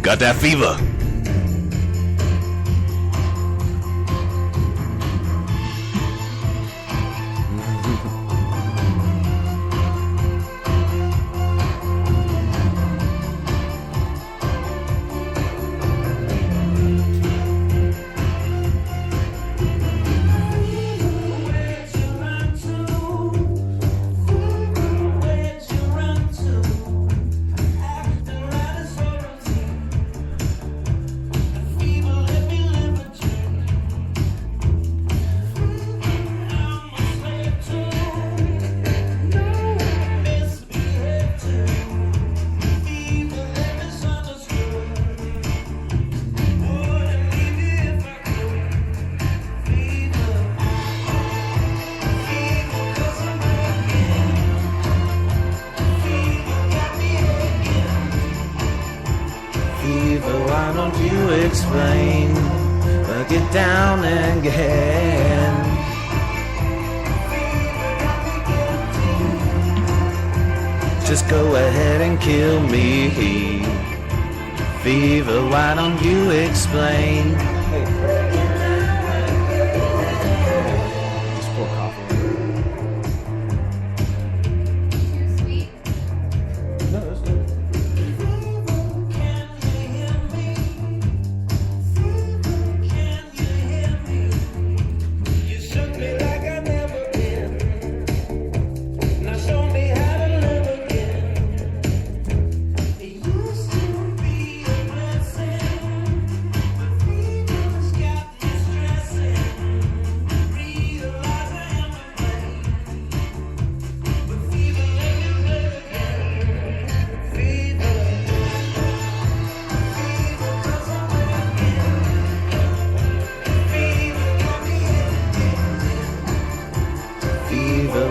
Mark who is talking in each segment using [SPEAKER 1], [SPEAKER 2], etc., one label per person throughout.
[SPEAKER 1] Got that fever.
[SPEAKER 2] Why don't you explain? Get down again. Just go ahead and kill me. Fever, why don't you explain?
[SPEAKER 3] Just pour coffee.
[SPEAKER 4] Too sweet.
[SPEAKER 3] No, that's good.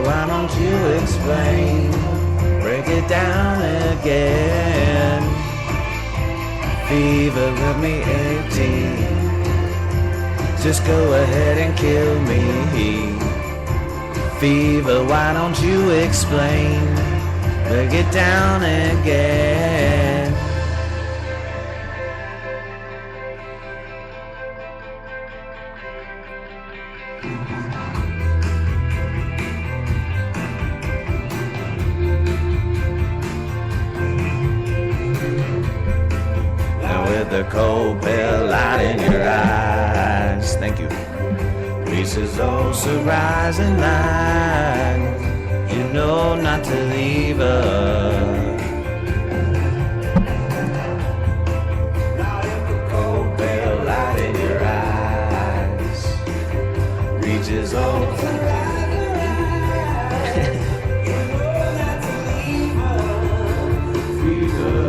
[SPEAKER 2] Why don't you explain? Break it down again. Fever, let me 18. Just go ahead and kill me. Fever, why don't you explain? Break it down again. The cold pale light in your eyes, thank you, reaches also rising line. You know not to leave her. The cold pale light in your eyes reaches also rising line. You know not to leave her. Fever.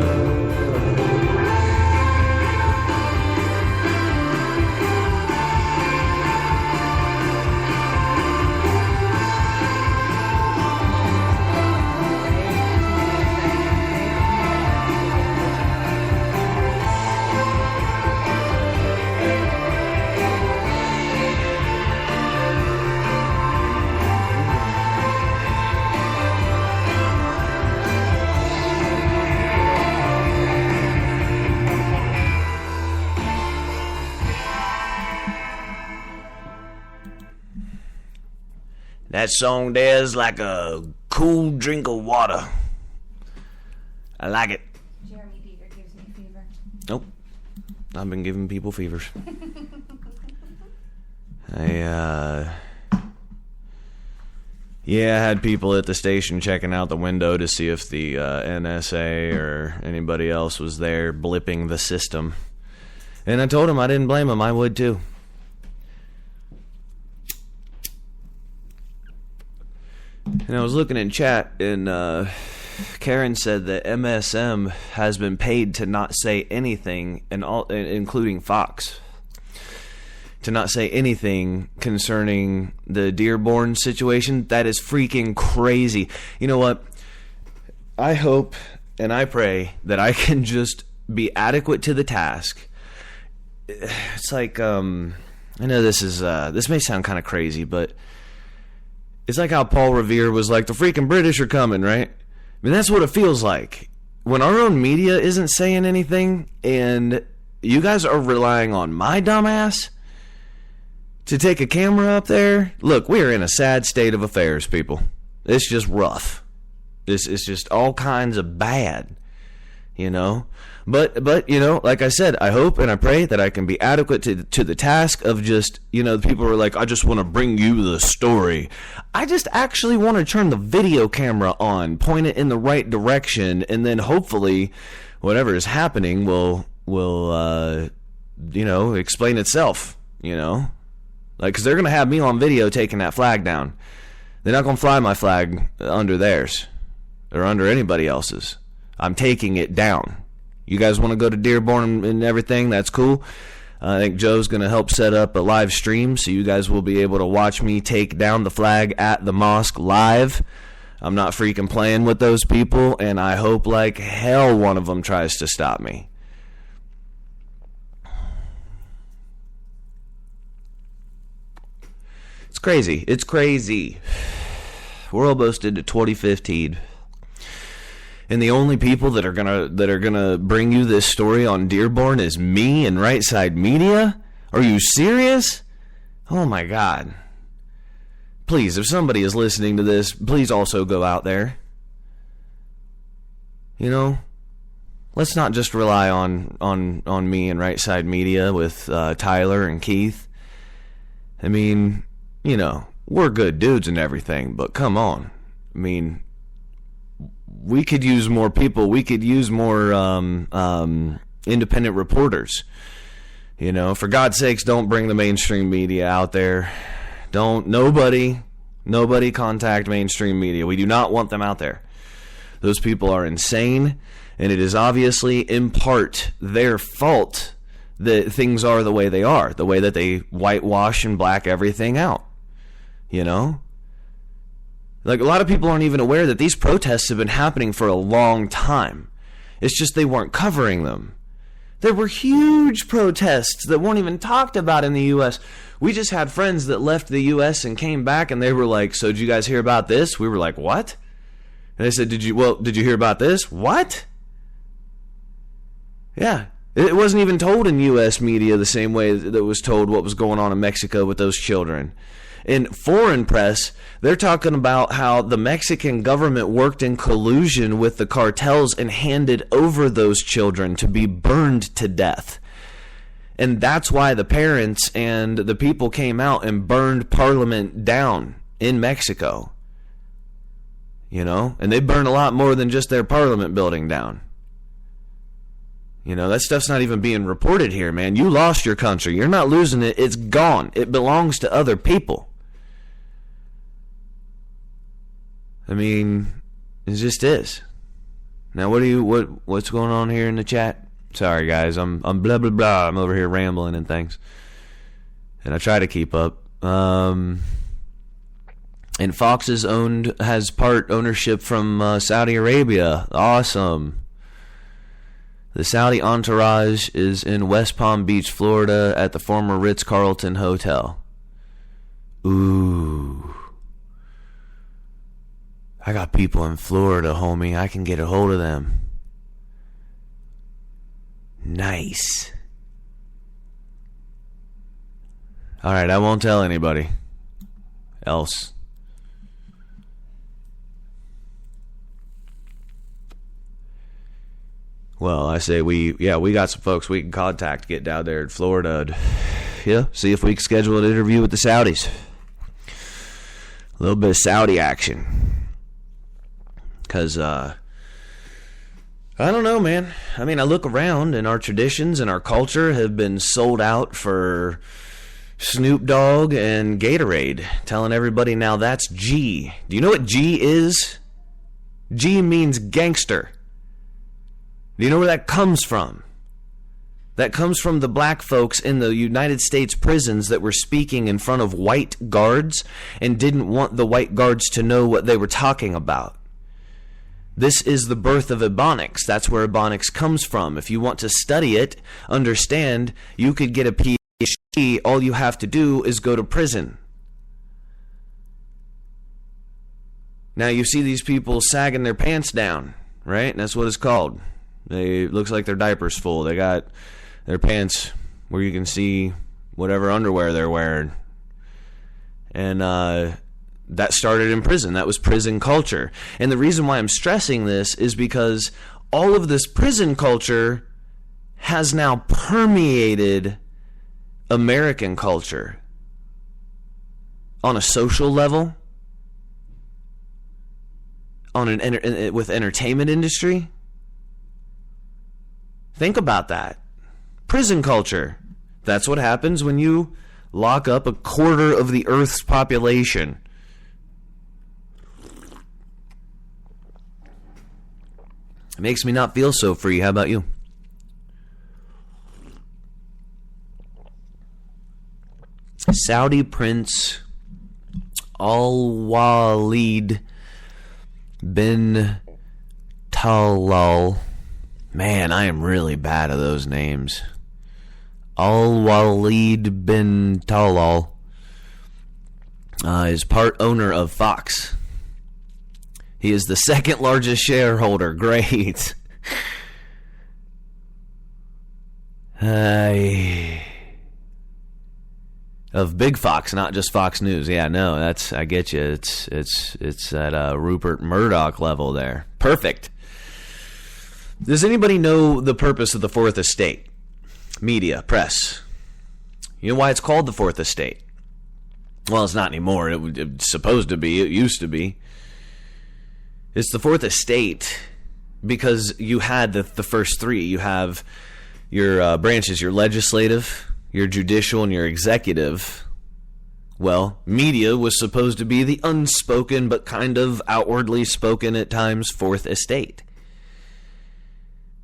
[SPEAKER 2] That song there's like a cool drink of water. I like it.
[SPEAKER 4] Jeremy Beaver gives me fever.
[SPEAKER 2] Nope. I've been giving people fevers. I had people at the station checking out the window to see if the NSA or anybody else was there blipping the system. And I told them I didn't blame them. I would too. And I was looking in chat, and Karen said that MSM has been paid to not say anything, including Fox, to not say anything concerning the Dearborn situation. That is freaking crazy. You know what? I hope and I pray that I can just be adequate to the task. It's like, I know this may sound kind of crazy, but it's like how Paul Revere was like, the freaking British are coming, right? I mean, that's what it feels like. when our own media isn't saying anything and you guys are relying on my dumbass to take a camera up there, look, we are in a sad state of affairs, people. It's just rough. It's just all kinds of bad, you know. But you know, like I said, I hope and I pray that I can be adequate to the task of just, you know, people are like, I just want to bring you the story. I just actually want to turn the video camera on, point it in the right direction, and then hopefully whatever is happening will you know, explain itself, you know. Like, because they're going to have me on video taking that flag down. They're not going to fly my flag under theirs or under anybody else's. I'm taking it down. You guys want to go to Dearborn and everything? That's cool. I think Joe's going to help set up a live stream so you guys will be able to watch me take down the flag at the mosque live. I'm not freaking playing with those people, and I hope like hell one of them tries to stop me. It's crazy. It's crazy. We're almost into 2015. And the only people that are gonna bring you this story on Dearborn is me and Right Side Media? Are you serious? Oh my God. Please, if somebody is listening to this, please also go out there. You know, let's not just rely on me and Right Side Media with Tyler and Keith. I mean, you know, we're good dudes and everything, but come on. I mean, we could use more people. We could use more independent reporters. You know, for God's sakes, don't bring the mainstream media out there. Nobody contact mainstream media. We do not want them out there. Those people are insane, and it is obviously in part their fault that things are the way they are, the way that they whitewash and black everything out. You know? Like, a lot of people aren't even aware that these protests have been happening for a long time. It's just they weren't covering them. There were huge protests that weren't even talked about in the U.S. We just had friends that left the U.S. and came back, and they were like, so did you guys hear about this? We were like, what? And they said, did you hear about this? What? Yeah. It wasn't even told in U.S. media the same way that was told what was going on in Mexico with those children. In foreign press, they're talking about how the Mexican government worked in collusion with the cartels and handed over those children to be burned to death. And that's why the parents and the people came out and burned Parliament down in Mexico. You know? And they burned a lot more than just their Parliament building down. You know, that stuff's not even being reported here, man. You lost your country. You're not losing it. It's gone. It belongs to other people. I mean, it just is. Now, what's going on here in the chat? Sorry, guys, I'm blah blah blah. I'm over here rambling and things, and I try to keep up. And Fox has part ownership from Saudi Arabia. Awesome. The Saudi entourage is in West Palm Beach, Florida, at the former Ritz-Carlton Hotel. Ooh. I got people in Florida, homie. I can get a hold of them. Nice. Alright, I won't tell anybody else. Well, I say we got some folks we can contact, get down there in Florida, and, see if we can schedule an interview with the Saudis. A little bit of Saudi action. Because, I don't know, man. I mean, I look around, and our traditions and our culture have been sold out for Snoop Dogg and Gatorade, telling everybody now that's G. Do you know what G is? G means gangster. Do you know where that comes from? That comes from the black folks in the United States prisons that were speaking in front of white guards and didn't want the white guards to know what they were talking about. This is the birth of Ebonics. That's where Ebonics comes from. If you want to study it, understand, you could get a PhD. All you have to do is go to prison. Now you see these people sagging their pants down. right? And that's what it's called. It looks like their diaper's full. They got their pants where you can see whatever underwear they're wearing. And that started in prison. That was prison culture. And the reason why I'm stressing this is because all of this prison culture has now permeated American culture on a social level, on with entertainment industry. Think about that. Prison culture. That's what happens when you lock up a quarter of the Earth's population. It makes me not feel so free. How about you? Saudi Prince Al-Walid bin Talal. Man, I am really bad at those names. Al-Walid bin Talal is part owner of Fox. He is the second largest shareholder. Great. Of Big Fox, not just Fox News. Yeah, no, that's, I get you. It's at Rupert Murdoch level there. Perfect. Does anybody know the purpose of the Fourth Estate? Media, press. You know why it's called the Fourth Estate? Well, it's not anymore. It's supposed to be. It used to be. It's the Fourth Estate because you had the first three. You have your branches, your legislative, your judicial, and your executive. Well, media was supposed to be the unspoken but kind of outwardly spoken at times Fourth Estate.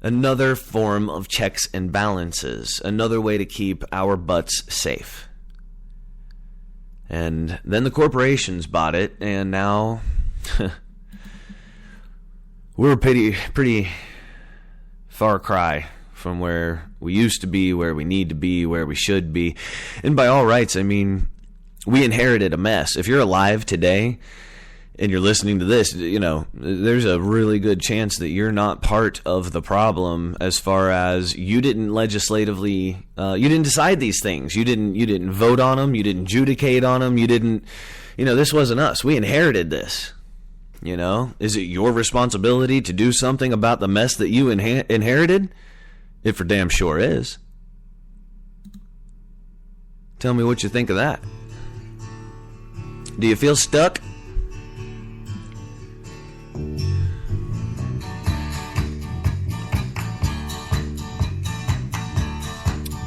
[SPEAKER 2] Another form of checks and balances. Another way to keep our butts safe. And then the corporations bought it, and now we're a pretty far cry from where we used to be, where we need to be, where we should be. And by all rights, I mean, we inherited a mess. If you're alive today and you're listening to this, you know, there's a really good chance that you're not part of the problem as far as you didn't legislatively, you didn't decide these things. You didn't vote on them. You didn't adjudicate on them. You didn't, this wasn't us. We inherited this. Is it your responsibility to do something about the mess that you inherited? It for damn sure is. Tell me what you think of that. Do you feel stuck?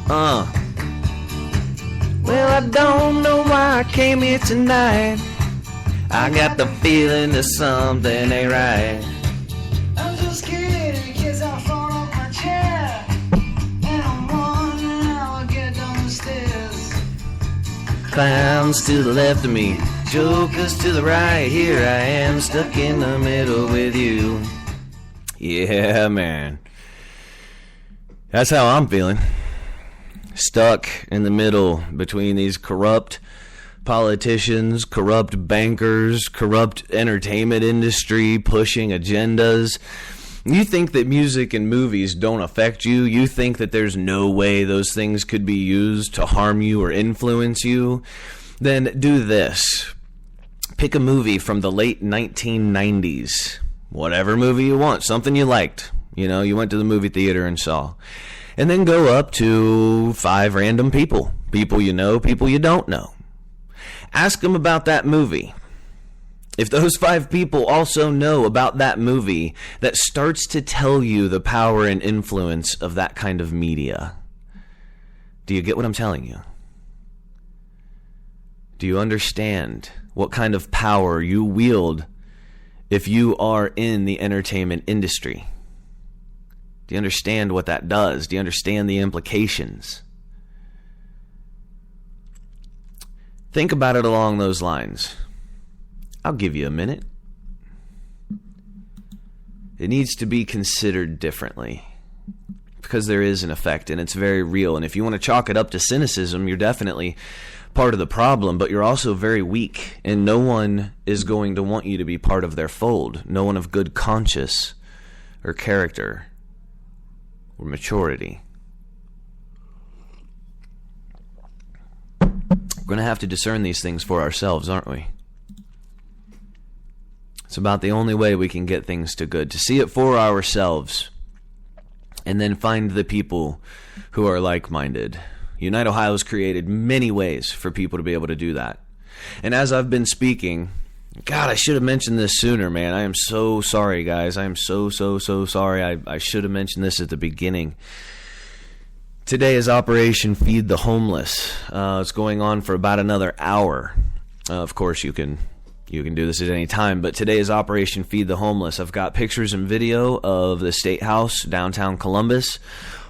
[SPEAKER 2] Well, I don't know why I came here tonight. I got the feeling that something ain't right.
[SPEAKER 1] I'm so scared in case I fall off my chair. And I'm wondering how I get down the stairs.
[SPEAKER 2] Clowns to the left of me, jokers to the right. Here I am, stuck in the middle with you. Yeah, man. That's how I'm feeling. Stuck in the middle between these corrupt politicians, corrupt bankers, corrupt entertainment industry pushing agendas. You think that music and movies don't affect you? You think that there's no way those things could be used to harm you or influence you? Then do this. Pick a movie from the late 1990s. Whatever movie you want, something you liked. You went to the movie theater and saw. And then go up to 5 random people. People you know, people you don't know. Ask them about that movie. If those 5 people also know about that movie, that starts to tell you the power and influence of that kind of media. Do you get what I'm telling you? Do you understand what kind of power you wield if you are in the entertainment industry? Do you understand what that does? Do you understand the implications? Think about it along those lines. I'll give you a minute. It needs to be considered differently because there is an effect and it's very real. And if you want to chalk it up to cynicism, you're definitely part of the problem, but you're also very weak and no one is going to want you to be part of their fold. No one of good conscience or character or maturity. We're going to have to discern these things for ourselves, aren't we? It's about the only way we can get things to good, to see it for ourselves, and then find the people who are like-minded. Unite Ohio has created many ways for people to be able to do that. And as I've been speaking, God, I should have mentioned this sooner, man. I am so sorry, guys. I am so sorry. I should have mentioned this at the beginning. Today is Operation Feed the Homeless. It's going on for about another hour. Of course, you can do this at any time, but today is Operation Feed the Homeless. I've got pictures and video of the State House, downtown Columbus,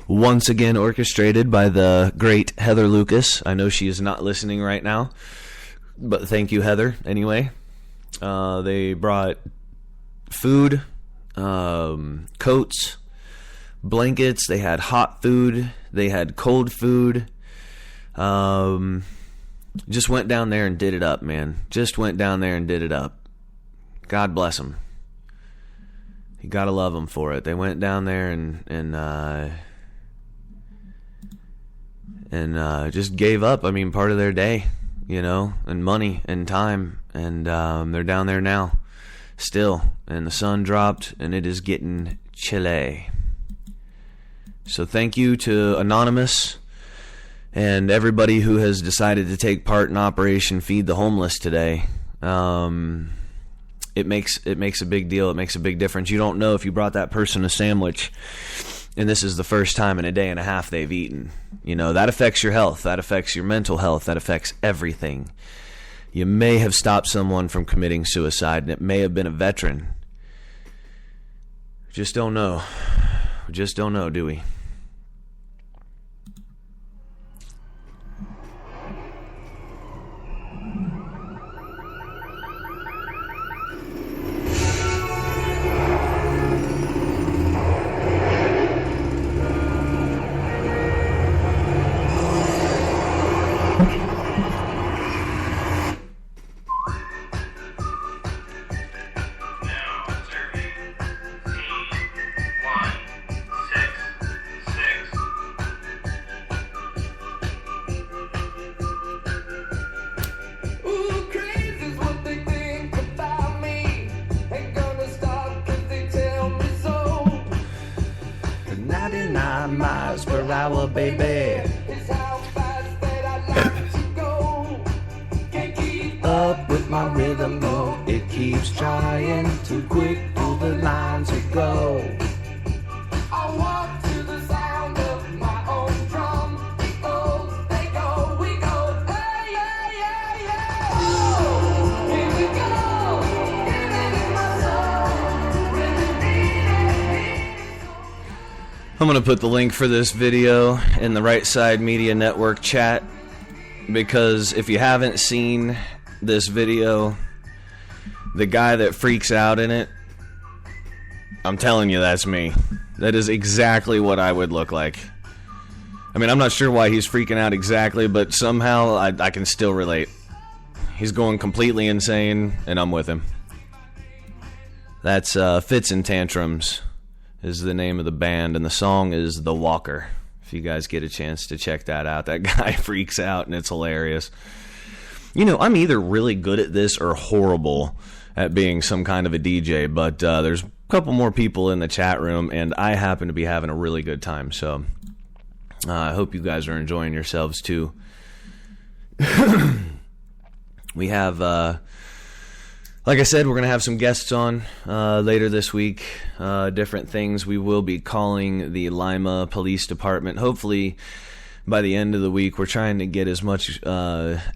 [SPEAKER 2] once again orchestrated by the great Heather Lucas. I know she is not listening right now, but thank you, Heather, anyway. They brought food, coats, blankets. They had hot food. They had cold food. Just went down there and did it up, man. Just went down there and did it up. God bless them. You gotta love them for it. They went down there and just gave up. I mean, part of their day, and money and time, and they're down there now, still. And the sun dropped, and it is getting chilly. So thank you to Anonymous and everybody who has decided to take part in Operation Feed the Homeless today. It makes a big deal. It makes a big difference. You don't know if you brought that person a sandwich and this is the first time in a day and a half they've eaten. That affects your health. That affects your mental health. That affects everything. You may have stopped someone from committing suicide, and it may have been a veteran. Just don't know. Just don't know, do we?
[SPEAKER 1] Ooh, crazy's what they think about me. Ain't gonna stop 'cause they tell me so.
[SPEAKER 2] 99 miles per hour, baby.
[SPEAKER 1] It's how fast that I like to go. Can't keep
[SPEAKER 2] Up with my rhythm, though it keeps trying. Too quick, all the lines we go.
[SPEAKER 1] I walk to the sound of my own drum. It goes, they go, we go. Hey, yeah, yeah, yeah. Oh, here we go. Feel it in my soul. Really need it.
[SPEAKER 2] I'm going to put the link for this video in the Right Side Media Network chat, because if you haven't seen this video, the guy that freaks out in it, I'm telling you, that's me. That is exactly what I would look like. I mean, I'm not sure why he's freaking out exactly, but somehow I can still relate. He's going completely insane, and I'm with him. That's Fits and Tantrums is the name of the band, and the song is The Walker. If you guys get a chance to check that out, that guy freaks out, and it's hilarious. I'm either really good at this or horrible at being some kind of a DJ, but there's a couple more people in the chat room, and I happen to be having a really good time, so I hope you guys are enjoying yourselves too. We have, like I said, we're going to have some guests on later this week, different things. We will be calling the Lima Police Department. Hopefully, by the end of the week, we're trying to get as much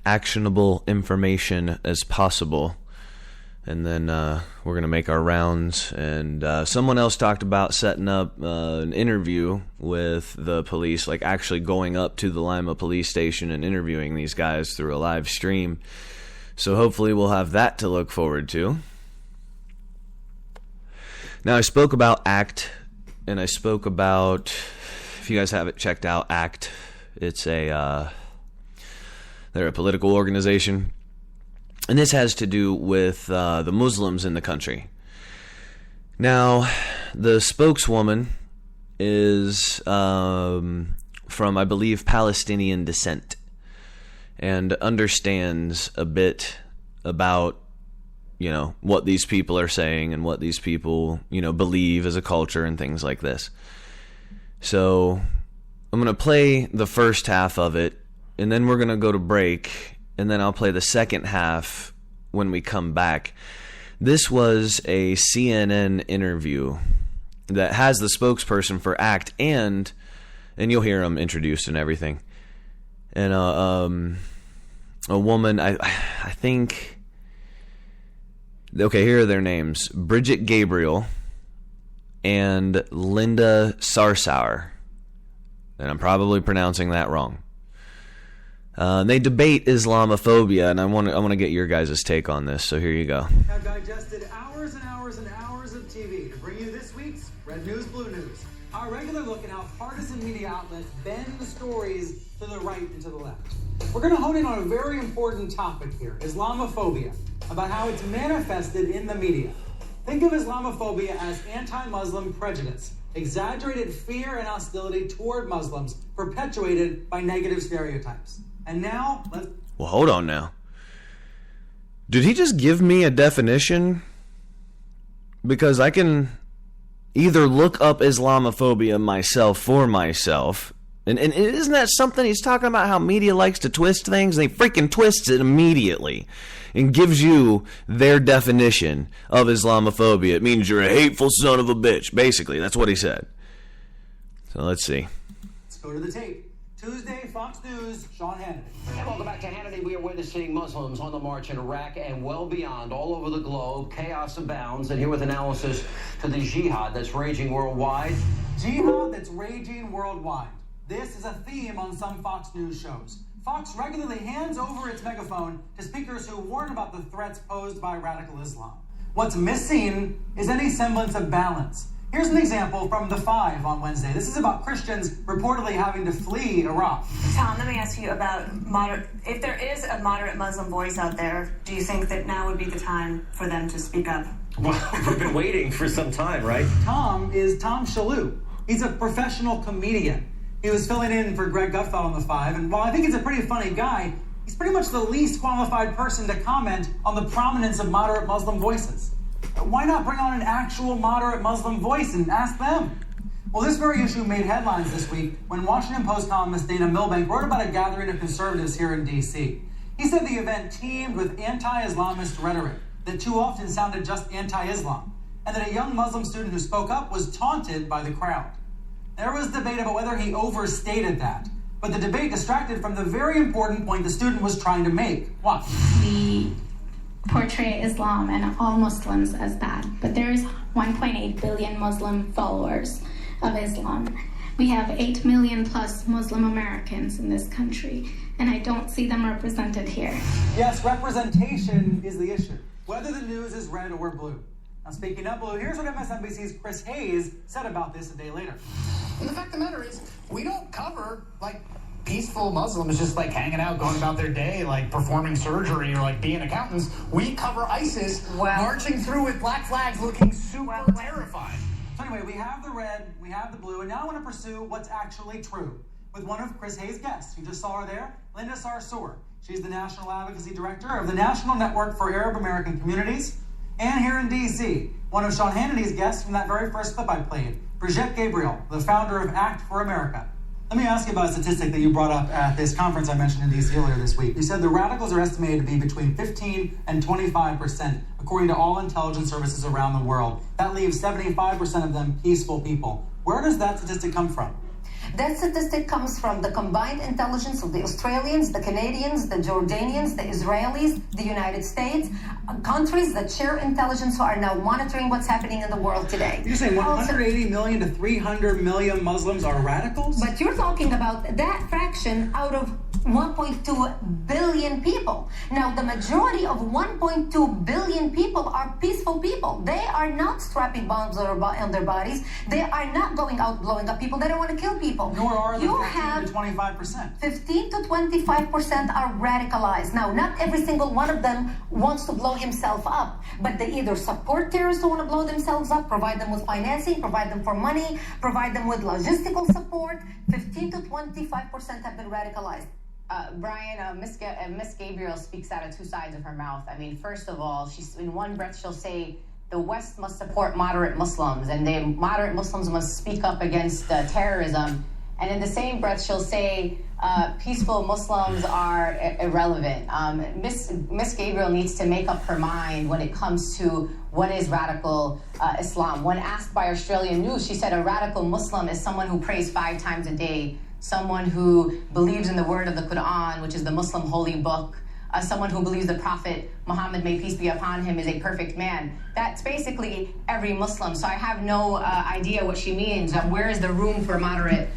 [SPEAKER 2] actionable information as possible. And then we're going to make our rounds. And someone else talked about setting up an interview with the police, like actually going up to the Lima police station and interviewing these guys through a live stream. So hopefully we'll have that to look forward to. Now, I spoke about ACT, and I spoke about, if you guys haven't checked out ACT, it's they're a political organization. And this has to do with the Muslims in the country. Now, the spokeswoman is from, I believe, Palestinian descent and understands a bit about, you know, what these people are saying and what these people, you know, believe as a culture and things like this. So I'm going to play the first half of it, and then we're going to go to break, and then I'll play the second half when we come back. This was a CNN interview that has the spokesperson for ACT, and you'll hear him introduced and everything. And a woman, I think, okay, here are their names: Bridget Gabriel and Linda Sarsour. And I'm probably pronouncing that wrong. They debate Islamophobia, and I want to get your guys' take on this. So here you go.
[SPEAKER 5] Have digested hours and hours and hours of TV to bring you this week's Red News, Blue News. Our regular look at how partisan media outlets bend the stories to the right and to the left. We're going to hone in on a very important topic here: Islamophobia, about how it's manifested in the media. Think of Islamophobia as anti-Muslim prejudice, exaggerated fear and hostility toward Muslims, perpetuated by negative stereotypes. And now,
[SPEAKER 2] Well, hold on now. Did he just give me a definition? Because I can either look up Islamophobia for myself, and isn't that something he's talking about, how media likes to twist things? They freaking twists it immediately and gives you their definition of Islamophobia. It means you're a hateful son of a bitch. Basically, that's what he said. So let's see.
[SPEAKER 5] let's go to the tape. Tuesday, Fox News, Sean Hannity.
[SPEAKER 6] And welcome back to Hannity. We are witnessing Muslims on the march in Iraq and well beyond, all over the globe. Chaos abounds. And here with analysis to the jihad that's raging worldwide.
[SPEAKER 5] Jihad that's raging worldwide. This is a theme on some Fox News shows. Fox regularly hands over its megaphone to speakers who warn about the threats posed by radical Islam. What's missing is any semblance of balance. Here's an example from The Five on Wednesday. This is about Christians reportedly having to flee Iraq.
[SPEAKER 7] Tom, let me ask you about if there is a moderate Muslim voice out there, do you think that now would be the time for them to speak up?
[SPEAKER 8] Well, we've been waiting for some time, right?
[SPEAKER 5] Tom is Tom Shalhoub. He's a professional comedian. He was filling in for Greg Gutfeld on The Five, and while I think he's a pretty funny guy, he's pretty much the least qualified person to comment on the prominence of moderate Muslim voices. Why not bring on an actual moderate Muslim voice and ask them? Well, this very issue made headlines this week when Washington Post columnist Dana Milbank wrote about a gathering of conservatives here in D.C. He said the event teemed with anti-Islamist rhetoric that too often sounded just anti-Islam, and that a young Muslim student who spoke up was taunted by the crowd. There was debate about whether he overstated that, but the debate distracted from the very important point the student was trying to make. Watch.
[SPEAKER 9] We portray Islam and all Muslims as bad, but there's 1.8 billion Muslim followers of Islam. We have 8 million plus Muslim Americans in this country, and I don't see them represented here.
[SPEAKER 5] Yes, representation is the issue, whether the news is red or blue. Now, speaking of blue, here's what MSNBC's Chris Hayes said about this a day later.
[SPEAKER 10] And the fact of the matter is, we don't cover, peaceful Muslims just, hanging out, going about their day, performing surgery or, being accountants. We cover ISIS marching through with black flags looking super terrified.
[SPEAKER 5] So anyway, we have the red, we have the blue, and now I want to pursue what's actually true with one of Chris Hayes' guests. You just saw her there, Linda Sarsour. She's the National Advocacy Director of the National Network for Arab American Communities. And here in D.C., one of Sean Hannity's guests from that very first clip I played, Bridget Gabriel, the founder of ACT for America. Let me ask you about a statistic that you brought up at this conference I mentioned in D.C. earlier this week. You said the radicals are estimated to be between 15 and 25%, according to all intelligence services around the world. That leaves 75% of them peaceful people. Where does that statistic come from?
[SPEAKER 11] That statistic comes from the combined intelligence of the Australians, the Canadians, the Jordanians, the Israelis, the United States, countries that share intelligence who are now monitoring what's happening in the world today.
[SPEAKER 5] You're saying 180 million to 300 million Muslims are radicals?
[SPEAKER 11] But you're talking about that fraction out of 1.2 billion people. Now, the majority of 1.2 billion people are peaceful people. They are not strapping bombs on their bodies. They are not going out blowing up people. They don't want to kill people.
[SPEAKER 5] Nor are the
[SPEAKER 11] You
[SPEAKER 5] 15
[SPEAKER 11] have
[SPEAKER 5] to 25%.
[SPEAKER 11] 15 to 25% are radicalized. Now, not every single one of them wants to blow himself up, but they either support terrorists who want to blow themselves up, provide them with financing, provide them for money, provide them with logistical support. 15 to 25% have been radicalized.
[SPEAKER 12] Brian, Miss Gabriel speaks out of two sides of her mouth. I mean, first of all, in one breath she'll say the West must support moderate Muslims and the moderate Muslims must speak up against terrorism. And in the same breath, she'll say peaceful Muslims are irrelevant. Miss Gabriel needs to make up her mind when it comes to what is radical Islam. When asked by Australian News, she said a radical Muslim is someone who prays 5 times a day, someone who believes in the word of the Quran, which is the Muslim holy book, someone who believes the Prophet Muhammad, may peace be upon him, is a perfect man. That's basically every Muslim. So I have no idea what she means. Where is the room for moderate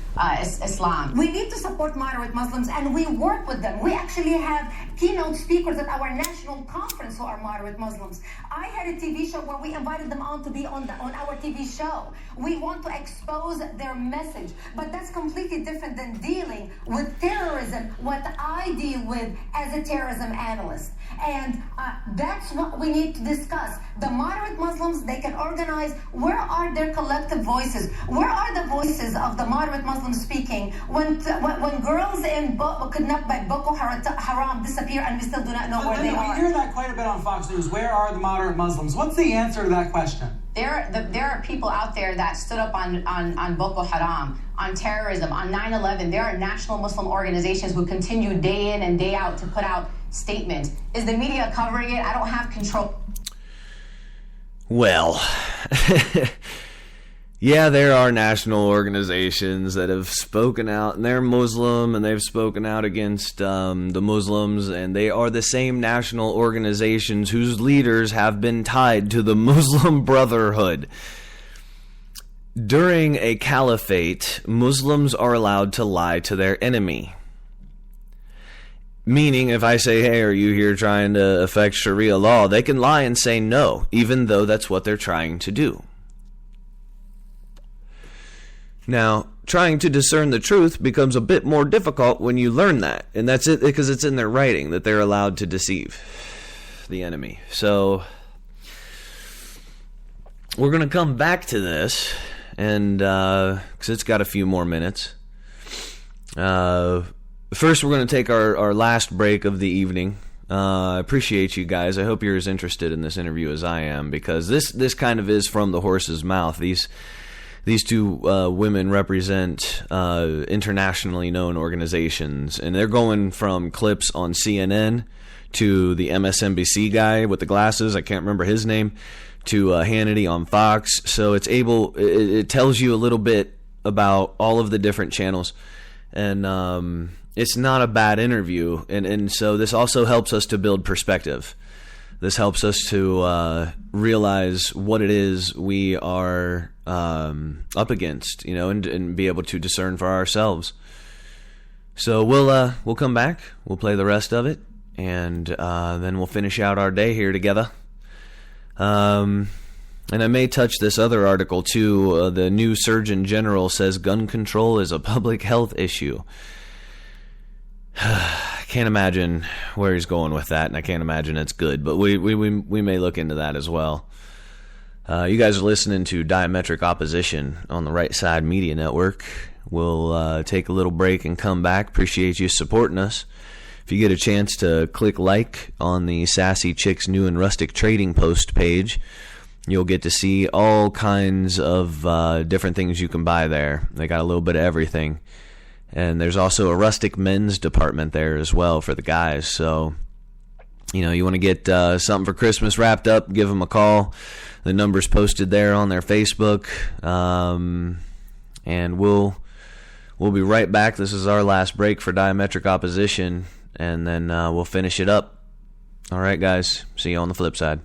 [SPEAKER 12] Islam?
[SPEAKER 11] We need to support moderate Muslims, and we work with them. We actually have keynote speakers at our national conference who are moderate Muslims. I had a TV show where we invited them on to be on our TV show. We want to expose their message, but that's completely different than dealing with terrorism, what I deal with as a terrorism analyst. And that's what we need to discuss. The moderate Muslims, they can organize. Where are their collective voices? Where are the voices of the moderate Muslims speaking when girls kidnapped by Boko Haram disappear and we still do not know where they are?
[SPEAKER 5] We hear that quite a bit on Fox News. Where are the moderate Muslims? What's the answer to that question?
[SPEAKER 12] There are people out there that stood up on Boko Haram, on terrorism, on 9/11. There are national Muslim organizations who continue day in and day out to put out statements. Is the media covering it? I don't have control.
[SPEAKER 2] Well, yeah, there are national organizations that have spoken out, and they're Muslim, and they've spoken out against the Muslims, and they are the same national organizations whose leaders have been tied to the Muslim Brotherhood. During a caliphate, Muslims are allowed to lie to their enemy. Meaning, if I say, hey, are you here trying to affect Sharia law? They can lie and say no, even though that's what they're trying to do. Now, trying to discern the truth becomes a bit more difficult when you learn that. And that's it, because it's in their writing that they're allowed to deceive the enemy. So, we're going to come back to this, and because it's got a few more minutes. First, we're going to take our last break of the evening. I appreciate you guys. I hope you're as interested in this interview as I am, because this kind of is from the horse's mouth. These two women represent internationally known organizations, and they're going from clips on CNN to the MSNBC guy with the glasses, I can't remember his name, to Hannity on Fox. So it tells you a little bit about all of the different channels, and it's not a bad interview, and so this also helps us to build perspective. This helps us to realize what it is we are up against, and be able to discern for ourselves. So we'll come back. We'll play the rest of it, and then we'll finish out our day here together. And I may touch this other article too. The new Surgeon General says gun control is a public health issue. I can't imagine where he's going with that, and I can't imagine it's good, but we may look into that as well. You guys are listening to Diametric Opposition on the Right Side Media Network. We'll take a little break and come back. Appreciate you supporting us. If you get a chance to click like on the Sassy Chicks New and Rustic Trading Post page, you'll get to see all kinds of different things you can buy there. They got a little bit of everything. And there's also a rustic men's department there as well for the guys. So, you want to get something for Christmas wrapped up, give them a call. The number's posted there on their Facebook. And we'll be right back. This is our last break for Diametric Opposition. And then we'll finish it up. All right, guys. See you on the flip side.